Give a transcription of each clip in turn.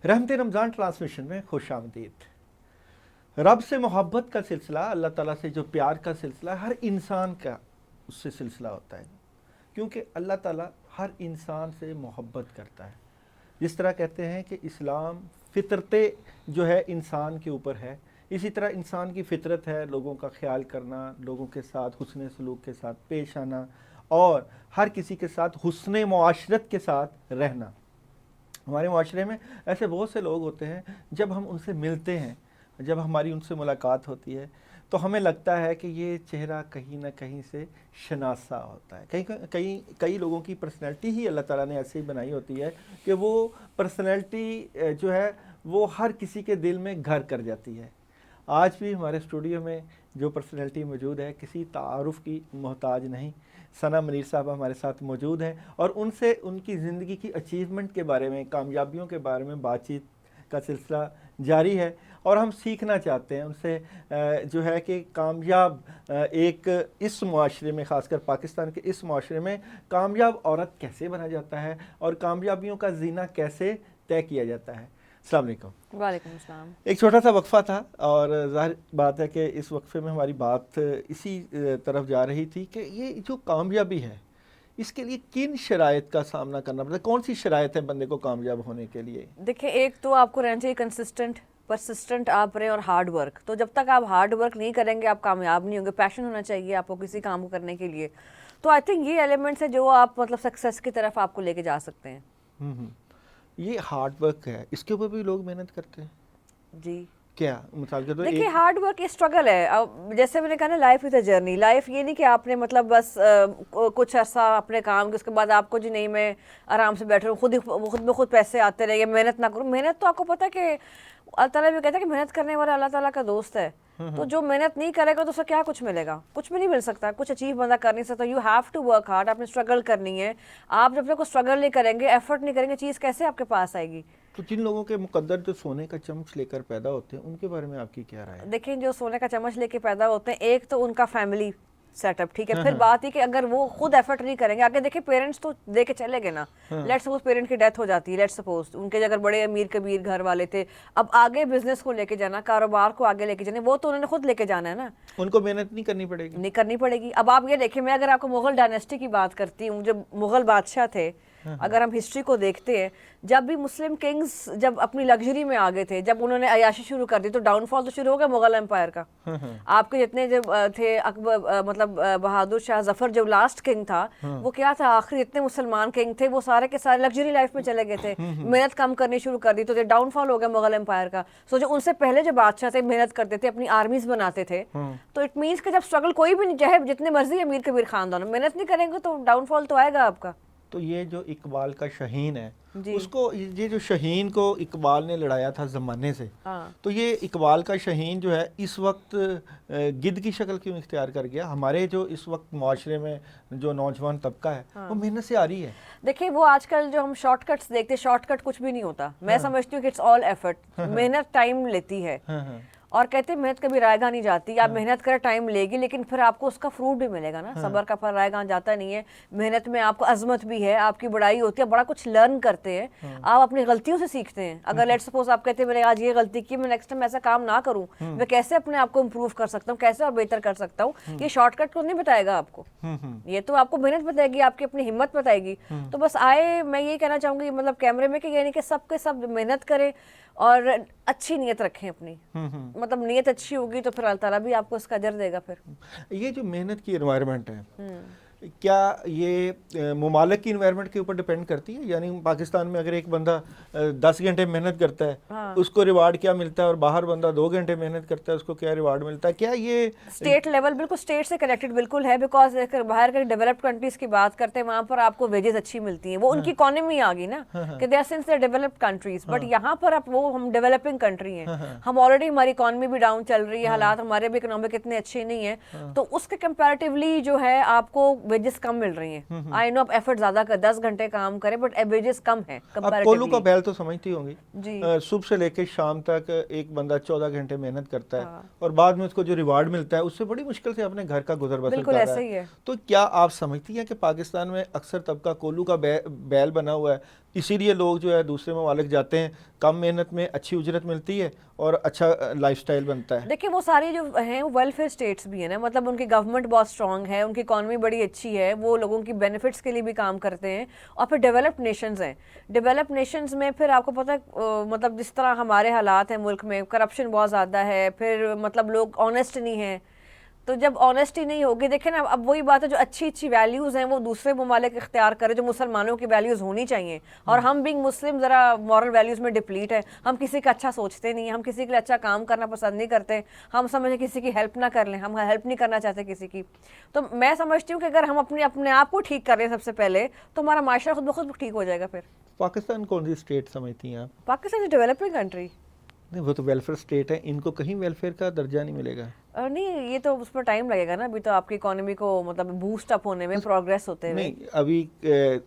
رحمت رمضان ٹرانسمیشن میں خوش آمدید۔ رب سے محبت کا سلسلہ، اللہ تعالیٰ سے جو پیار کا سلسلہ ہر انسان کا اس سے سلسلہ ہوتا ہے، کیونکہ اللہ تعالیٰ ہر انسان سے محبت کرتا ہے۔ جس طرح کہتے ہیں کہ اسلام فطرت جو ہے انسان کے اوپر ہے، اسی طرح انسان کی فطرت ہے لوگوں کا خیال کرنا، لوگوں کے ساتھ حسن سلوک کے ساتھ پیش آنا اور ہر کسی کے ساتھ حسن معاشرت کے ساتھ رہنا۔ ہمارے معاشرے میں ایسے بہت سے لوگ ہوتے ہیں، جب ہم ان سے ملتے ہیں، جب ہماری ان سے ملاقات ہوتی ہے تو ہمیں لگتا ہے کہ یہ چہرہ کہیں نہ کہیں سے شناسا ہوتا ہے۔ کئی لوگوں کی پرسنالٹی ہی اللہ تعالیٰ نے ایسے ہی بنائی ہوتی ہے کہ وہ پرسنالٹی جو ہے وہ ہر کسی کے دل میں گھر کر جاتی ہے۔ آج بھی ہمارے اسٹوڈیو میں جو پرسنالٹی موجود ہے کسی تعارف کی محتاج نہیں، ثنا منیر صاحب ہمارے ساتھ موجود ہیں اور ان سے ان کی زندگی کی اچیومنٹ کے بارے میں، کامیابیوں کے بارے میں بات چیت کا سلسلہ جاری ہے، اور ہم سیکھنا چاہتے ہیں ان سے جو ہے کہ کامیاب ایک اس معاشرے میں، خاص کر پاکستان کے اس معاشرے میں کامیاب عورت کیسے بنا جاتا ہے اور کامیابیوں کا زینہ کیسے طے کیا جاتا ہے۔ السلام علیکم۔ وعلیکم السلام۔ ایک چھوٹا سا وقفہ تھا اور ظاہر بات ہے کہ اس وقفے میں ہماری بات اسی طرف جا رہی تھی کہ یہ جو کامیابی ہے اس کے لیے کن شرائط کا سامنا کرنا پڑتا ہے، کون سی شرائط ہے بندے کو کامیاب ہونے کے لیے؟ دیکھیں، ایک تو آپ کو رہنا چاہیے کنسسٹنٹ، پرسسٹنٹ آپ رہیں، اور ہارڈ ورک۔ تو جب تک آپ ہارڈ ورک نہیں کریں گے آپ کامیاب نہیں ہوں گے۔ پیشن ہونا چاہیے آپ کو کسی کام کو کرنے کے لیے۔ تو آئی تھنک یہ ایلیمنٹس ہیں جو آپ مطلب سکسیس کی طرف آپ کو لے کے جا سکتے ہیں۔ یہ ہارڈ ورک ہے، اس کے اوپر بھی لوگ محنت کرتے ہیں جی کیا؟ مثال کے طور دیکھیے، ہارڈ ورک یہ اسٹرگل ہے۔ جیسے میں نے کہا نا، life is a journey. Life یہ نہیں کہ آپ نے مطلب بس کچھ عرصہ اپنے کام کے، اس کے بعد آپ کو جی نہیں میں آرام سے بیٹھ رہا ہوں، خود میں خود پیسے آتے رہے، محنت نہ کروں۔ محنت تو آپ کو پتہ ہے کہ اللہ تعالیٰ بھی کہتا ہے کہ محنت کرنے والا اللہ تعالیٰ کا دوست ہے۔ تو جو محنت نہیں کرے گا تو اسے کیا کچھ ملے گا؟ کچھ بھی نہیں مل سکتا، کچھ اچیو بندہ کر نہیں سکتا۔ You have to work hard. آپ نے اسٹرگل کرنی ہے۔ آپ جب تک کوئی اسٹرگل نہیں کریں گے، ایفرٹ نہیں کریں گے، چیز کیسے آپ کے پاس آئے گی؟ تو جن لوگوں کے مقدر جو سونے کا چمچ لے کر پیدا ہوتے ہیں ان کے بارے میں آپ کی کیا رائے ہے؟ دیکھیں، جو سونے کا چمچ لے کے پیدا ہوتے ہیں، ایک تو ان کا فیملی سیٹ اپ ٹھیک ہے، پھر بات یہ کہ اگر وہ خود ایفرٹ نہیں کریں گے، آگے دیکھیں پیرنٹس تو دے کے چلے گئے نا۔ لیٹ سپوز پیرنٹ کی ڈیتھ ہو جاتی ہے، لیٹ سپوز ان کے اگر بڑے امیر کبیر گھر والے تھے، اب آگے بزنس کو لے کے جانا، کاروبار کو آگے لے کے جانا، وہ تو انہوں نے خود لے کے جانا ہے نا۔ ان کو محنت نہیں کرنی پڑے گی؟ نہیں کرنی پڑے گی۔ اب آپ یہ دیکھیں، میں اگر آپ کو مغل ڈائنیسٹی کی بات کرتی ہوں، جب مغل بادشاہ تھے، اگر ہم ہسٹری کو دیکھتے ہیں، جب بھی مسلم کنگز جب اپنی لگژری میں آگے تھے، جب انہوں نے عیاشی شروع کر دی تو ڈاؤن فال تو شروع ہو گیا مغل امپائر کا۔ آپ کے جتنے جب تھے اکبر، مطلب بہادر شاہ ظفر جو لاسٹ کنگ تھا، وہ کیا تھا، آخری جتنے مسلمان کنگ تھے وہ سارے کے سارے لگژری لائف میں چلے گئے تھے، محنت کم کرنی شروع کر دی، تو یہ ڈاؤن فال ہو گیا مغل امپائر کا۔ سو جو ان سے پہلے جو بادشاہ تھے محنت کرتے تھے، اپنی آرمیز بناتے تھے، تو اٹ مینس کہ جب اسٹرگل کوئی بھی نہیں، چاہے جتنے مرضی امیر کبیر خاندان، محنت نہیں کریں گے تو ڈاؤن فال تو آئے گا آپ کا۔ تو یہ جو اقبال کا شاہین ہے، اس کو، یہ جو شاہین کو اقبال نے لڑایا تھا زمانے سے، تو یہ اقبال کا شاہین جو ہے اس وقت گدھ کی شکل کیوں اختیار کر گیا؟ ہمارے جو اس وقت معاشرے میں جو نوجوان طبقہ ہے وہ محنت سے آ رہی ہے۔ دیکھیں، وہ آج کل جو ہم شارٹ کٹس دیکھتے ہیں، شارٹ کٹ کچھ بھی نہیں ہوتا۔ میں سمجھتی ہوں کہ اٹس آل ایفرٹ۔ محنت ٹائم لیتی ہے، اور کہتے ہیں محنت کبھی رائے گاہ نہیں جاتی۔ آپ محنت کریں، ٹائم لے گی، لیکن پھر آپ کو اس کا فروٹ بھی ملے گا نا۔ صبر کا پھل رائے گاہ جاتا نہیں ہے۔ محنت میں آپ کو عظمت بھی ہے، آپ کی بڑائی ہوتی ہے، بڑا کچھ لرن کرتے ہیں آپ، اپنی غلطیوں سے سیکھتے ہیں۔ اگر لیٹ سپوز آپ کہتے ہیں میں نے آج یہ غلطی کی، میں نیکسٹ ٹائم ایسا کام نہ کروں، میں کیسے اپنے آپ کو امپروو کر سکتا ہوں، کیسے اور بہتر کر سکتا ہوں، یہ شارٹ کٹ کو نہیں بتائے گا آپ کو، یہ تو آپ کو محنت بتائے گی، آپ کی اپنی ہمت بتائے گی۔ تو بس میں یہ کہنا چاہوں گی مطلب کیمرے میں کہ یعنی کہ سب کے سب محنت کریں اور اچھی نیت رکھیں اپنی، مطلب نیت اچھی ہوگی تو پھر اللہ تعالیٰ بھی آپ کو اس کا اجر دے گا۔ پھر یہ جو محنت کی انوائرمنٹ ہے، کیا یہ ممالک کی انوائرمنٹ کے اوپر ڈیپینڈ کرتی ہے؟ یعنی پاکستان میں اگر ایک بندہ 10 گھنٹے محنت کرتا ہے اس کو ریوارڈ کیا ملتا ہے، اور باہر بندہ 2 گھنٹے محنت کرتا ہے اس کو کیا ریوارڈ ملتا ہے؟ کیا یہ اسٹیٹ لیول بالکل اسٹیٹ سے کنیکٹڈ بالکل ہے، بیکاز باہر کے ڈیولپڈ کنٹریز کی بات کرتے ہیں، وہاں پر آپ کو ویجز اچھی ملتی ہیں، وہ ان کی اکانومی آ گئی نا، کہ they are since they developed countries, but یہاں پر اب وہ ہم ڈیولپنگ کنٹری ہیں، ہم آلریڈی ہماری اکانومی بھی ڈاؤن چل رہی ہے، حالات ہمارے بھی اکنامک اتنے اچھے نہیں ہیں، تو اس کے کمپیریٹیولی جو ہے آپ کو ویجز کم مل رہی ہیں۔ آئی نو آپ ایفرٹ زیادہ کر 10 گھنٹے کام کریں، بٹ ویجز کم ہیں کمپیریٹیولی۔ کولو کا بیل تو سمجھتی ہوں گی، صبح سے لے کے شام تک ایک بندہ 14 گھنٹے محنت کرتا ہے اور بعد میں اس کو جو ریوارڈ ملتا ہے اس سے بڑی مشکل سے اپنے گھر کا گزر بسر کر رہا ہے۔ تو کیا آپ سمجھتی ہیں کہ پاکستان میں اکثر طبقہ کولو کا بیل بنا ہوا ہے اسی لیے لوگ جو ہے دوسرے ممالک جاتے ہیں, کم محنت میں اچھی اجرت ملتی ہے اور اچھا لائف سٹائل بنتا ہے. دیکھیں وہ ساری جو ہیں وہ ویلفیئر اسٹیٹس بھی ہیں نا, مطلب ان کی گورنمنٹ بہت اسٹرانگ ہے, ان کی اکانومی بڑی اچھی ہے, وہ لوگوں کی بینیفٹس کے لیے بھی کام کرتے ہیں. اور پھر ڈیولپڈ نیشنز ہیں, ڈیولپڈ نیشنز میں پھر آپ کو پتہ ہے مطلب جس طرح ہمارے حالات ہیں ملک میں, کرپشن بہت زیادہ ہے, پھر مطلب لوگ آنیسٹ نہیں ہیں. تو جب آنیسٹی نہیں ہوگی, دیکھیں نا اب وہی بات ہے, جو اچھی اچھی ویلیوز ہیں وہ دوسرے ممالک اختیار کرے جو مسلمانوں کی ویلیوز ہونی چاہیے. اور ہم بینگ مسلم ذرا مورل ویلیوز میں ڈپلیٹ ہے, ہم کسی کا اچھا سوچتے نہیں ہیں, ہم کسی کے لیے اچھا کام کرنا پسند نہیں کرتے, ہم سمجھیں کسی کی ہیلپ نہ کر لیں, ہم ہیلپ نہیں کرنا چاہتے کسی کی. تو میں سمجھتی ہوں کہ اگر ہم اپنے آپ کو ٹھیک کر رہے ہیں سب سے پہلے, تو ہمارا معاشرہ خود بخود ٹھیک ہو جائے گا. پھر پاکستان کون سی اسٹیٹ سمجھتی ہیں آپ؟ Pakistan is developing country. نہیں, وہ تو ویلفیئر اسٹیٹ ہے, ان کو کہیں ویلفیئر کا درجہ نہیں ملے گا. نہیں, یہ تو اس پر ٹائم لگے گا نا, ابھی تو آپ کی اکانومی کو مطلب بوسٹ اپ ہونے میں, پروگریس ہوتے ہوئے. نہیں, ابھی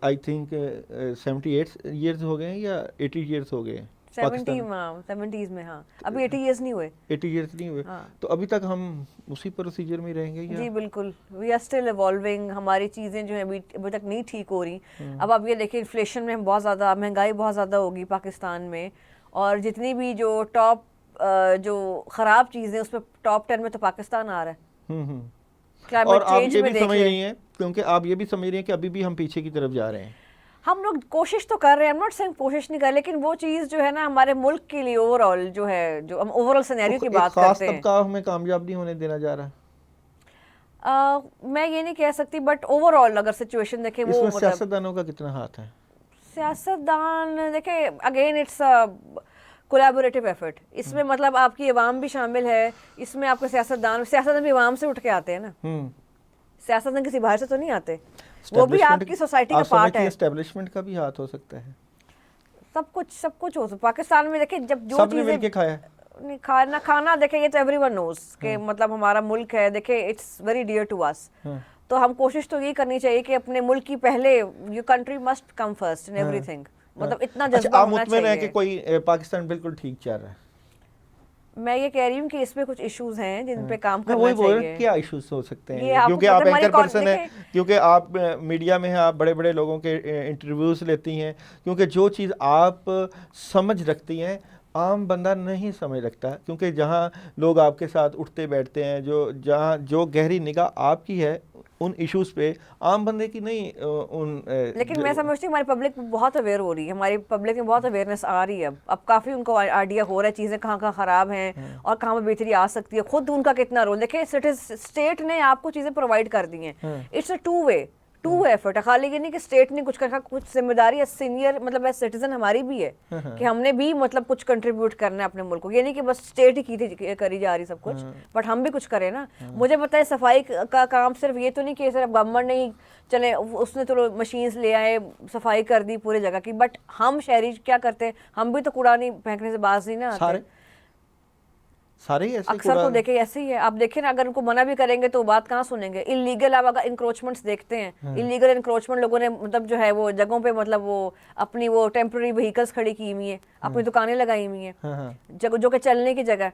آئی تھنک 78 ایئرز ہو گئے ہیں یا 80 ایئرز ہو گئے ہیں 70s میں. ہاں, ابھی 80 ایئرز نہیں ہوئے. 80 ایئرز نہیں ہوئے, تو ابھی تک ہم اسی پروسیجر میں رہیں گے. جی بالکل, وی آر اسٹل ایوالونگ, ہماری چیزیں جو ہیں ابھی تک نہیں ٹھیک ہو رہی. اب آپ یہ دیکھیں انفلیشن میں بہت زیادہ, مہنگائی بہت زیادہ ہوگی پاکستان میں, اور جتنی بھی جو ٹاپ جو خراب چیزیں اس میں ٹاپ 10 میں تو پاکستان آ رہا ہے. اور آپ یہ بھی سمجھ رہی ہیں, کیونکہ آپ یہ بھی سمجھ رہی ہیں کہ ابھی بھی ہم پیچھے کی طرف جا رہے ہیں. ہم لوگ کوشش تو کر رہے ہیں, I'm not saying کوشش نہیں کر رہے, لیکن وہ چیز جو ہے نا ہمارے ملک کے لیے اوور آل جو ہے, جو ہم اوور آل سینیریو کی بات کرتے ہیں, خاص طبقہ ہمیں کامیاب نہیں ہونے دینا جا رہا. میں یہ نہیں کہہ سکتی, بٹ اوور آل اگر سچویشن دیکھیں وہ, اس میں سیاستدانوں کا کتنا ہاتھ ہے؟ سیاستدان دیکھیں اگین اٹس کولیبوریٹو ایفرٹ, اس میں مطلب آپ کی عوام بھی شامل ہے, اس میں آپ کے سیاستدان بھی عوام سے اٹھ کے آتے ہیں نا, سیاستدان کسی باہر سے تو نہیں آتے, وہ بھی آپ کی سوسائٹی کا پارٹ ہے. اسٹیبلشمنٹ کا بھی ہاتھ ہو سکتا ہے. سب کچھ ہو سکتا. پاکستان میں دیکھیں جب جو سب نے مل کے کھایا نہیں, کھانا دیکھیں یہ تو ایوری ون نوز کہ مطلب ہمارا ملک ہے, دیکھیں اٹس ویری ڈیئر ٹو اس. تو ہم کوشش تو یہ کرنی چاہیے کہ اپنے ملک کی پہلے, your country must come first in every thing, مطلب اتنا جذبہ ہونا چاہیے. مطمئن ہے کہ کوئی پاکستان بالکل ٹھیک چل رہا ہے؟ میں یہ کہہ رہی ہوں کہ اس میں کچھ ایشوز ہیں جن پہ کام کرنا چاہیے. کیا ایشوز ہو سکتے ہیں؟ کیونکہ آپ اینکر پرسن ہیں, کیونکہ آپ میڈیا میں ہیں, آپ بڑے بڑے لوگوں کے انٹرویوز لیتی ہیں, کیونکہ جو چیز آپ سمجھ رکھتی ہیں عام بندہ نہیں سمجھ رکھتا, کیونکہ جہاں لوگ آپ کے ساتھ اٹھتے بیٹھتے ہیں, جہاں جو گہری نگاہ آپ کی ہے ان ایشوز پہ, عام بندے کی نہیں. لیکن میں سمجھتی ہوں ہماری پبلک بہت اویئر ہو رئی ہے, ہماری پبلک میں بہت اویئرنیس آ رہی ہے. اب کافی ان کو آئیڈیا ہو رہا ہے چیزیں کہاں کہاں خراب ہیں اور کہاں پہ بہتری آ سکتی ہے. خود ان کا کتنا رول, دیکھیں اسٹیٹ نے آپ کو چیزیں پرووائڈ کر دی ہیں, اٹس اے ٹو ایفرٹ. خالی یہ نہیں کہ اسٹیٹ نے کچھ کرا, کچھ ذمہ داری سینئر مطلب سٹیزن ہماری بھی ہے کہ ہم نے بھی مطلب کچھ کنٹریبیوٹ کرنا ہے اپنے ملک کو. یہ نہیں کہ بس اسٹیٹ ہی کری جا رہی سب کچھ, بٹ ہم بھی کچھ کریں نا. مجھے پتہ ہے صفائی کا کام صرف یہ تو نہیں کہ صرف گورنمنٹ نہیں چلے اس نے تو مشینز لے آئے صفائی کر دی پورے جگہ کی, بٹ ہم شہری کیا کرتے ہیں, ہم بھی تو کوڑا نہیں پھینکنے سے باز نہیں نا آتے. سارے اکثر تو دیکھیں ایسے ہی ہے. آپ دیکھیں نا, اگر ان کو منع بھی کریں گے تو بات کہاں سنیں گے. انلیگل آپ اگر انکروچمنٹس دیکھتے ہیں, انلیگل انکروچمنٹ لوگوں نے مطلب جو ہے وہ جگہوں پہ مطلب وہ اپنی وہ ٹیمپرری وہیکلس کھڑی کی ہوئی ہیں, اپنی دکانیں لگائی ہوئی ہیں جو کہ چلنے کی جگہ,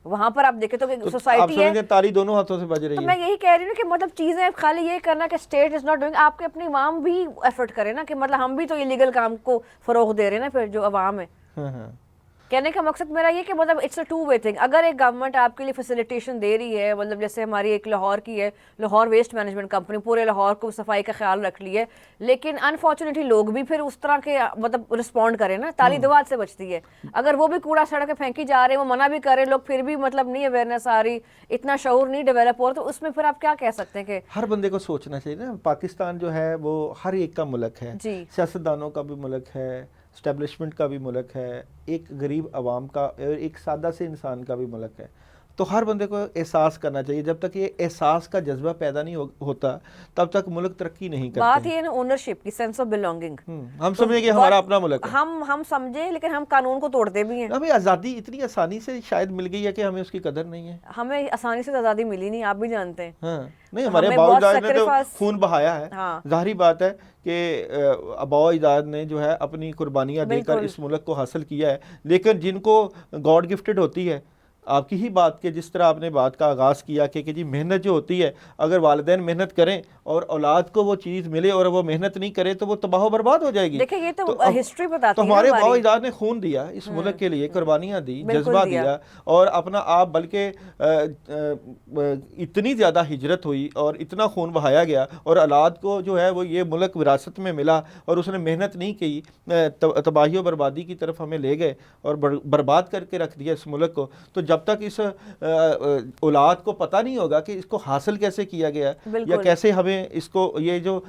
وہاں پر آپ دیکھیں تو سوسائٹی ہے, تالی دونوں ہاتھوں سے بج رہی ہے. تو میں یہی کہہ رہی ہوں کہ مطلب چیزیں خالی یہ کرنا کہ اسٹیٹ از ناٹ ڈوئنگ, آپ کے اپنی عوام بھی ایفرٹ کرے نا کہ مطلب ہم بھی تو انلیگل کام کو فروغ دے رہے ہیں نا. پھر جو عوام ہے, کہنے کا مقصد میرا یہ کہ مطلب it's a two way thing. اگر ایک گورنمنٹ آپ کے لیے فیسیلیٹیشن دے رہی ہے, مطلب جیسے ہماری ایک لاہور کی ہے, لاہور ویسٹ مینجمنٹ کمپنی, پورے لاہور کو صفائی کا خیال رکھ لی ہے, لیکن انفارچونیٹلی لوگ بھی پھر اس طرح کے مطلب رسپونڈ کریں نا, تالی دوات سے بچتی ہے. اگر وہ بھی کوڑا سڑک پہ پھینکی جا رہے ہیں, وہ منع بھی کر رہے لوگ, پھر بھی مطلب نہیں اویئرنیس آ رہی, اتنا شعور نہیں ڈیولپ ہو رہا, تو اس میں پھر آپ کیا کہہ سکتے ہیں کہ ہر بندے کو سوچنا چاہیے نا. پاکستان جو ہے وہ ہر ایک کا ملک ہے, سیاستدانوں کا بھی ملک ہے, اسٹیبلشمنٹ کا بھی ملک ہے, ایک غریب عوام کا, ایک سادہ سے انسان کا بھی ملک ہے. تو ہر بندے کو احساس کرنا چاہیے. جب تک یہ احساس کا جذبہ پیدا نہیں ہوتا تب تک ملک ترقی نہیں کرتا. بات یہ ہے نا اونرشپ کی, سینس آف بلونگنگ. ہم سمجھیں کہ ہمارا اپنا ملک ہے, ہم سمجھیں, لیکن ہم قانون کو توڑتے بھی ہیں. ہمیں آزادی اتنی آسانی سے شاید مل گئی ہے کہ ہمیں اس کی قدر نہیں ہے. ہمیں آسانی سے آزادی ملی نہیں, آپ بھی جانتے ہیں. نہیں, ہمارے باؤ اجداد نے تو خون بہایا ہے. ظاہری بات ہے کہ آباء اجداد نے جو ہے اپنی قربانیاں دے کر اس ملک کو حاصل کیا ہے, لیکن جن کو گاڈ گفٹڈ ہوتی ہے آپ کی ہی بات کے جس طرح آپ نے بات کا آغاز کیا کہ جی محنت جو ہوتی ہے، اگر والدین محنت کریں اور اولاد کو وہ چیز ملے اور وہ محنت نہیں کرے تو وہ تباہ و برباد ہو جائے گی. دیکھیں یہ تو ہسٹری تو بتاتی ہے ہمارے نا باو ہماری. اجداد نے خون دیا اس ملک کے لیے، قربانیاں دی، بالکل جذبہ دیا. دیا، اور اپنا آپ بلکہ اتنی زیادہ ہجرت ہوئی اور اتنا خون بہایا گیا، اور اولاد کو جو ہے وہ یہ ملک وراثت میں ملا اور اس نے محنت نہیں کی، تباہی و بربادی کی طرف ہمیں لے گئے اور برباد کر کے رکھ دیا اس ملک کو. تو جب تک اس اولاد کو پتہ نہیں ہوگا کہ اس کو حاصل کیسے کیا گیا یا کیسے ہمیں اس کو یہ جو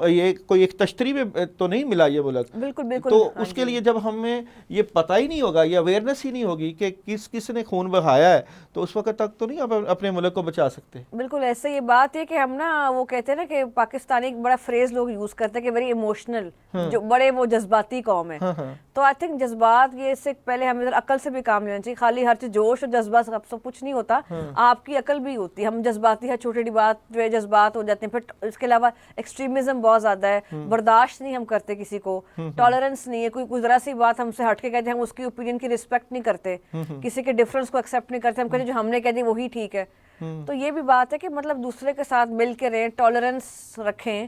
یہ کوئی ایک تشتری میں تو نہیں ملا یہ ملک، بالکل تو اس کے لیے جب ہمیں یہ پتہ ہی نہیں ہوگا، یہ اویئرنیس ہی نہیں ہوگی کہ کس نے خون بہایا ہے، تو اس وقت تک تو نہیں آپ اپنے ملک کو بچا سکتے. بالکل ایسے یہ بات ہے کہ ہم نا وہ کہتے ہیں نا کہ پاکستانی ایک بڑا فریز لوگ یوز کرتے ہیں کہ ویری ایموشنل، جو بڑے وہ جذباتی قوم ہے. تو آئی تھنک جذبات یہ سے پہلے ہمیں عقل سے بھی کام لینا چاہیے. خالی ہر چیز جوش اور جذبات سب کچھ نہیں ہوتا، آپ کی عقل بھی ہوتی ہے. ہم جذباتی ہے، چھوٹی بات جو ہے جذبات ہو جاتے ہیں. پھر اس کے علاوہ ایکسٹریمزم بہت زیادہ ہے، برداشت نہیں ہم کرتے کسی کو، ٹالرنس نہیں ہے. کوئی ذرا سی بات ہم سے ہٹ کے کہتے ہیں، ہم اس کی اوپینین کی رسپیکٹ نہیں کرتے، کسی کے ڈفرینس کو ایکسیپٹ نہیں کرتے. ہم کہتے ہیں جو ہم نے کہہ دی وہی ٹھیک ہے. تو یہ بھی بات ہے کہ مطلب دوسرے کے ساتھ مل کے رہیں، ٹالرنس رکھیں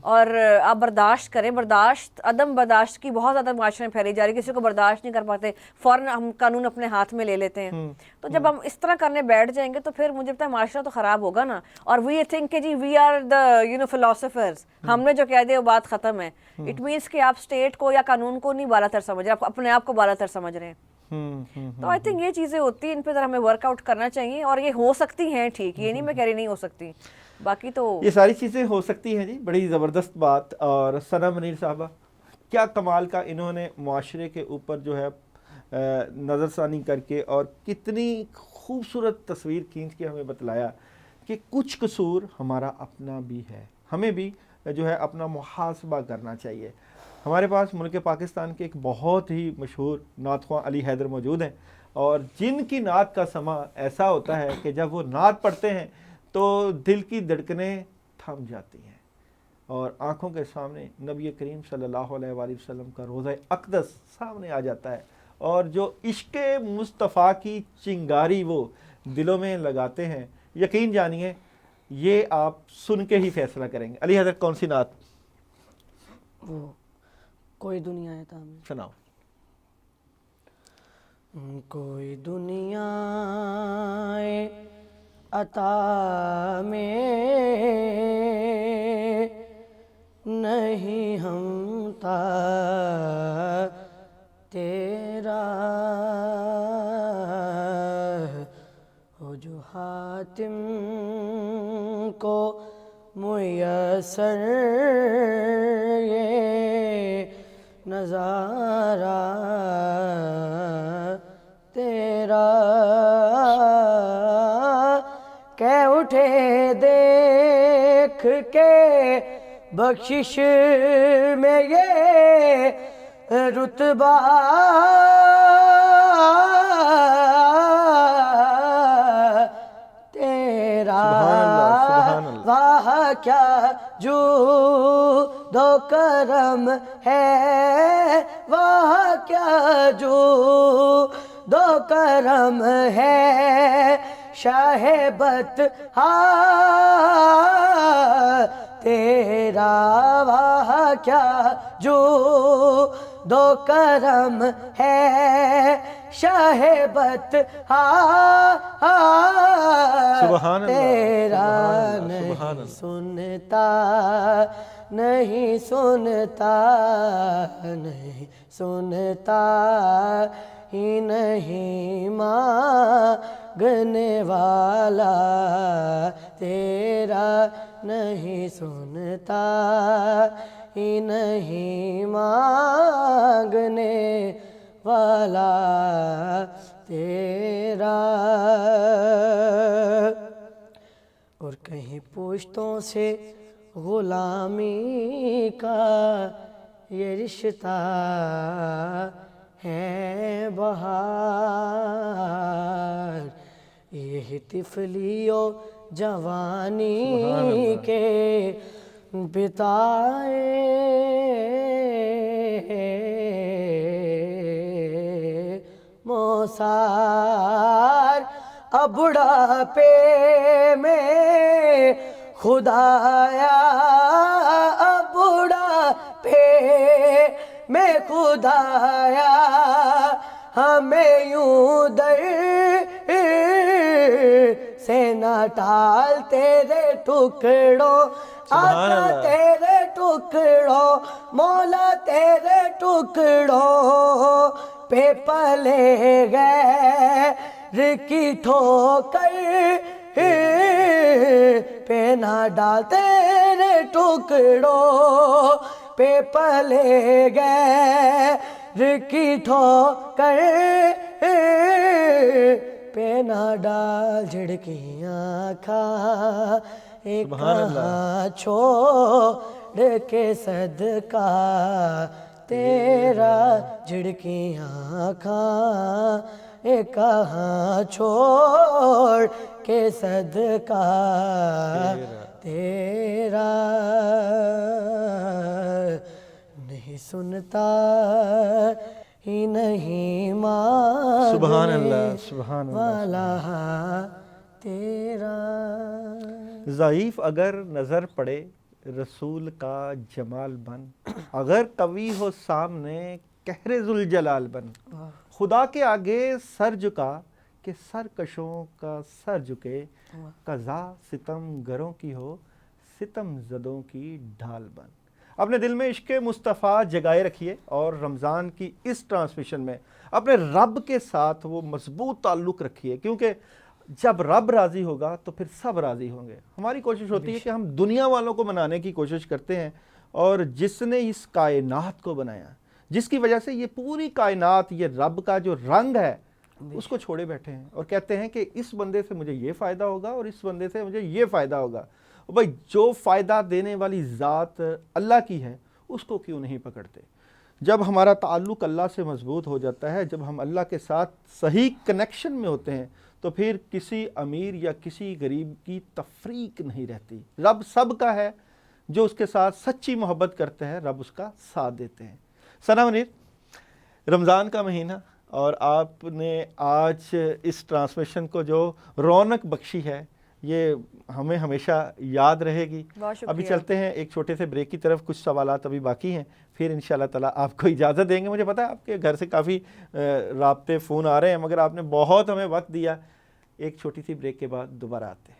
اور آپ برداشت کریں. برداشت، عدم برداشت کی بہت زیادہ معاشرے میں پھیلی جا رہی ہے. کسی کو برداشت نہیں کر پاتے، فوراً ہم قانون اپنے ہاتھ میں لے لیتے ہیں. تو جب ہم اس طرح کرنے بیٹھ جائیں گے تو پھر مجھے پتا ہے معاشرہ تو خراب ہوگا نا. اور وی تھنک کہ جی وی آر دا فلاسفرز، ہم نے جو کہہ دیا وہ بات ختم ہے. اٹ مینس کہ آپ اسٹیٹ کو یا قانون کو نہیں بالا تر سمجھ رہے، آپ اپنے آپ کو بالا تر سمجھ رہے ہیں. تو آئی تھنک یہ چیزیں ہوتی ہیں، ان پہ ذرا ہمیں ورک آؤٹ کرنا چاہیے. اور یہ ہو سکتی ہیں، ٹھیک، یہ نہیں میں کہہ رہی نہیں ہو سکتی، باقی تو یہ ساری چیزیں ہو سکتی ہیں. جی بڑی زبردست بات. اور ثنا منیر صاحبہ، کیا کمال کا انہوں نے معاشرے کے اوپر جو ہے نظر ثانی کر کے اور کتنی خوبصورت تصویر کھینچ کے ہمیں بتلایا کہ کچھ قصور ہمارا اپنا بھی ہے، ہمیں بھی جو ہے اپنا محاسبہ کرنا چاہیے. ہمارے پاس ملک پاکستان کے ایک بہت ہی مشہور نعت خواں علی حیدر موجود ہیں، اور جن کی نعت کا سماع ایسا ہوتا ہے کہ جب وہ نعت پڑھتے ہیں تو دل کی دھڑکنیں تھم جاتی ہیں اور آنکھوں کے سامنے نبی کریم صلی اللہ علیہ وآلہ وسلم کا روضہ اقدس سامنے آ جاتا ہے، اور جو عشق مصطفیٰ کی چنگاری وہ دلوں میں لگاتے ہیں. یقین جانیے یہ آپ سن کے ہی فیصلہ کریں گے. علی حضرت کون سی نعت؟ وہ کوئی دنیا ہے تھا میں سناؤ. کوئی دنیا عطا میں نہیں ہم تا تیرا ہو جو حاتم کو میسر یہ نظارہ تیرا کہ اٹھے دیکھ کے بخشش میں یہ رتبہ تیرا. واہ کیا جود و کرم ہے، واہ کیا جود و کرم ہے، شاہ بطحا تیرا. واہ کیا جود و کرم ہے، شاہ بطحا تیرا. نہیں سنتا نہیں سنتا نہیں سنتا ہی نہیں مانگنے والا تیرا. نہیں سنتا ہی نہیں مانگنے والا تیرا. اور کہیں پشتوں سے غلامی کا یہ رشتہ ہے بہار، یہ طفلی و جوانی کے بتائے موسار اب بڑھاپے میں خدایا، اب بڑھاپے میں خدایا، ہمیں یوں در سے نہ ٹال، تیرے ٹکڑوں سبحان آقا اللہ۔ تیرے ٹکڑوں مولا تیرے ٹکڑوں پہ پلے گئے کی ٹھوکر پہ نہ ڈال، تیرے ٹکڑوں پہ پلے گئے کی ٹھوکر پہ نہ ڈال، جھڑکیاں کھا ایک سبحان اللہ۔ کہاں چھوڑ کے صدقہ تیرا، جھڑکیاں کھا ایک کہاں چھوڑ کے صدقہ تیرا، نہیں سنتا ہی نہیں سبحان اللہ، مانگنے سبحان اللہ۔ والا تیرا۔ ضعیف اگر نظر پڑے رسول کا جمال بن، اگر قوی ہو سامنے قہر ذوالجلال بن، خدا کے آگے سر جھکا کہ سرکشوں کا سر جھکے، قضا ستم گروں کی ہو ستم زدوں کی ڈھال بن۔ اپنے دل میں عشق مصطفیٰ جگائے رکھیے اور رمضان کی اس ٹرانسمیشن میں اپنے رب کے ساتھ وہ مضبوط تعلق رکھیے، کیونکہ جب رب راضی ہوگا تو پھر سب راضی ہوں گے۔ ہماری کوشش ہوتی ہے کہ ہم دنیا والوں کو منانے کی کوشش کرتے ہیں، اور جس نے اس کائنات کو بنایا، جس کی وجہ سے یہ پوری کائنات، یہ رب کا جو رنگ ہے اس کو چھوڑے بیٹھے ہیں اور کہتے ہیں کہ اس بندے سے مجھے یہ فائدہ ہوگا اور اس بندے سے مجھے یہ فائدہ ہوگا۔ بھائی جو فائدہ دینے والی ذات اللہ کی ہے اس کو کیوں نہیں پکڑتے؟ جب ہمارا تعلق اللہ سے مضبوط ہو جاتا ہے، جب ہم اللہ کے ساتھ صحیح کنیکشن میں ہوتے ہیں، تو پھر کسی امیر یا کسی غریب کی تفریق نہیں رہتی۔ رب سب کا ہے، جو اس کے ساتھ سچی محبت کرتے ہیں رب اس کا ساتھ دیتے ہیں۔ ثنا منیر، رمضان کا مہینہ، اور آپ نے آج اس ٹرانسمیشن کو جو رونق بخشی ہے یہ ہمیں ہمیشہ یاد رہے گی۔ بہت شکریہ۔ ابھی چلتے ہیں ایک چھوٹے سے بریک کی طرف، کچھ سوالات ابھی باقی ہیں، پھر انشاءاللہ تعالیٰ آپ کو اجازت دیں گے۔ مجھے پتا ہے آپ کے گھر سے کافی رابطے فون آ رہے ہیں، مگر آپ نے بہت ہمیں وقت دیا۔ ایک چھوٹی سی بریک کے بعد دوبارہ آتے ہیں۔